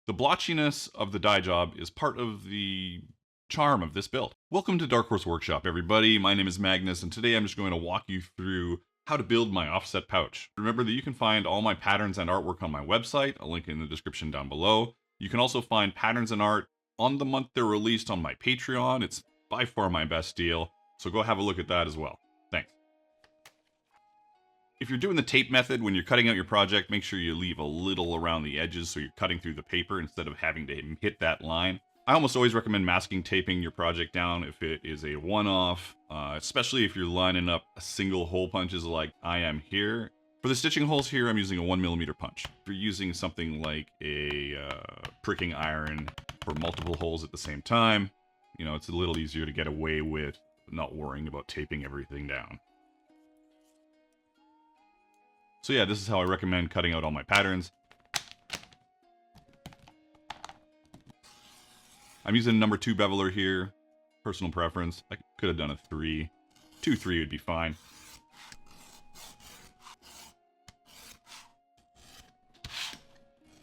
The blotchiness of the dye job is part of the charm of this build. Welcome to Dark Horse Workshop, everybody. My name is Magnus, and today I'm just going to walk you through how to build my offset pouch. Remember that you can find all my patterns and artwork on my website, a link in the description down below. You can also find patterns and art on the month they're released on my Patreon. It's by far my best deal, so go have a look at that as well. Thanks. If you're doing the tape method when you're cutting out your project, make sure you leave a little around the edges so you're cutting through the paper instead of having to hit that line. I almost always recommend masking taping your project down if it is a one-off, especially if you're lining up single hole punches like I am here. For the stitching holes here, I'm using a 1mm punch. If you're using something like a pricking iron for multiple holes at the same time, you know, it's a little easier to get away with not worrying about taping everything down. So yeah, this is how I recommend cutting out all my patterns. I'm using a number 2 beveler here. Personal preference. I could have done a 3. 2-3 would be fine.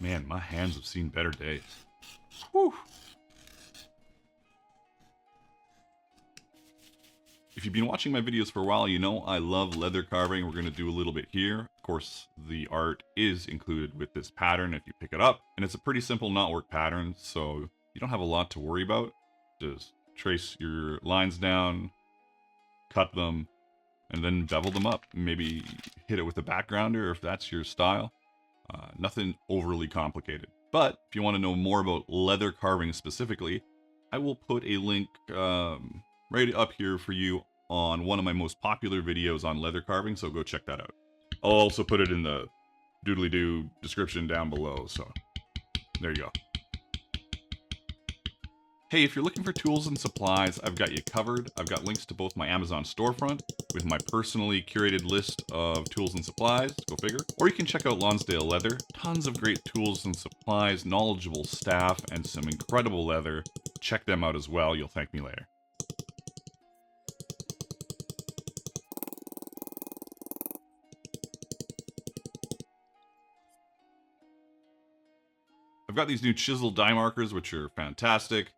Man, my hands have seen better days. Whew. If you've been watching my videos for a while, you know I love leather carving. We're going to do a little bit here. Of course, the art is included with this pattern if you pick it up. And it's a pretty simple knotwork pattern, so you don't have a lot to worry about. Just trace your lines down, cut them, and then bevel them up. Maybe hit it with a backgrounder if that's your style. Nothing overly complicated. But if you want to know more about leather carving specifically, I will put a link right up here for you on one of my most popular videos on leather carving, so go check that out. I'll also put it in the doodly-doo description down below, so there you go. Hey, if you're looking for tools and supplies, I've got you covered. I've got links to both my Amazon storefront with my personally curated list of tools and supplies, go figure, or you can check out Lonsdale Leather. Tons of great tools and supplies, knowledgeable staff, and some incredible leather. Check them out as well. You'll thank me later. I've got these new chisel die markers, which are fantastic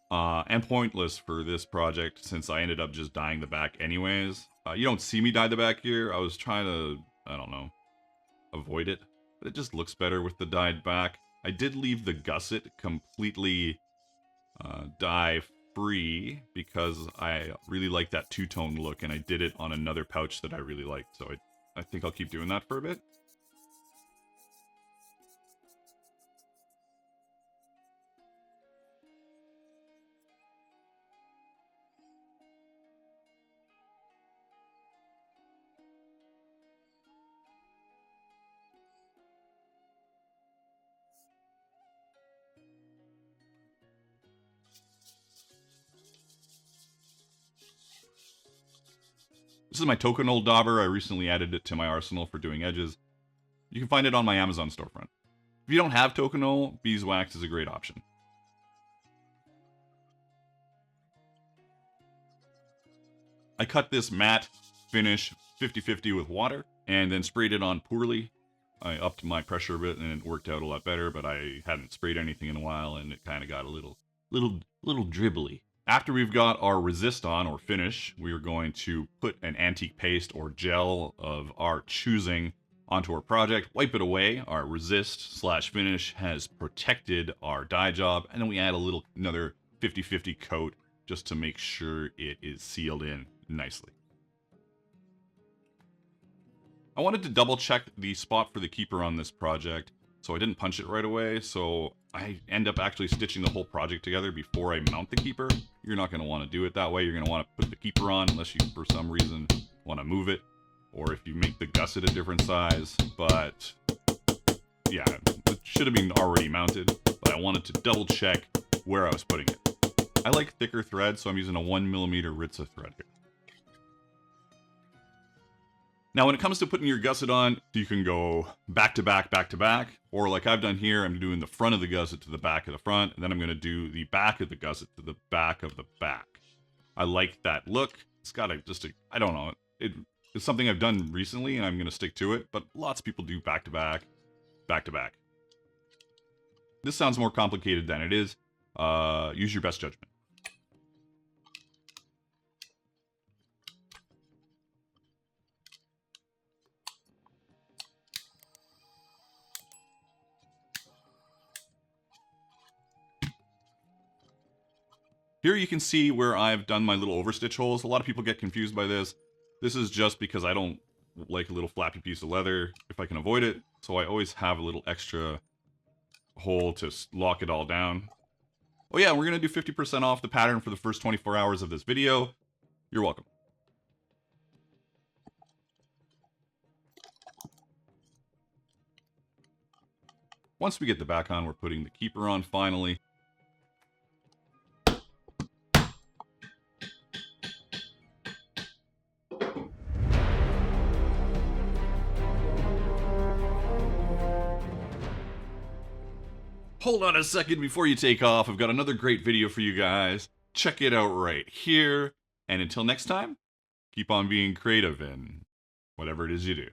and pointless for this project since I ended up just dyeing the back anyways. You don't see me dye the back here. I was trying to, I don't know, avoid it, but it just looks better with the dyed back. I did leave the gusset completely dye free because I really like that two-tone look, and I did it on another pouch that I really liked, so I think I'll keep doing that for a bit. This is my tokenol dauber. I recently added it to my arsenal for doing edges. You can find it on my Amazon storefront. If you don't have tokenol, beeswax is a great option. I cut this matte finish 50-50 with water and then sprayed it on poorly. I upped my pressure a bit and it worked out a lot better, but I hadn't sprayed anything in a while and it kind of got a little dribbly. After we've got our resist on, or finish, we are going to put an antique paste or gel of our choosing onto our project, wipe it away. Our resist/finish has protected our dye job, and then we add another 50-50 coat just to make sure it is sealed in nicely. I wanted to double check the spot for the keeper on this project, so I didn't punch it right away, so I end up actually stitching the whole project together before I mount the keeper. You're not going to want to do it that way. You're going to want to put the keeper on unless you, for some reason, want to move it, or if you make the gusset a different size. But yeah, it should have been already mounted, but I wanted to double check where I was putting it. I like thicker thread, so I'm using a 1mm Rivets thread here. Now, when it comes to putting your gusset on, you can go back to back, or like I've done here, I'm doing the front of the gusset to the back of the front, and then I'm going to do the back of the gusset to the back of the back. I like that look. It's got I don't know, it's something I've done recently, and I'm going to stick to it, but lots of people do back to back. This sounds more complicated than it is. Use your best judgment. Here you can see where I've done my little overstitch holes. A lot of people get confused by this. This is just because I don't like a little flappy piece of leather if I can avoid it. So I always have a little extra hole to lock it all down. Oh yeah, we're going to do 50% off the pattern for the first 24 hours of this video. You're welcome. Once we get the back on, we're putting the keeper on finally. Hold on a second before you take off. I've got another great video for you guys. Check it out right here. And until next time, keep on being creative in whatever it is you do.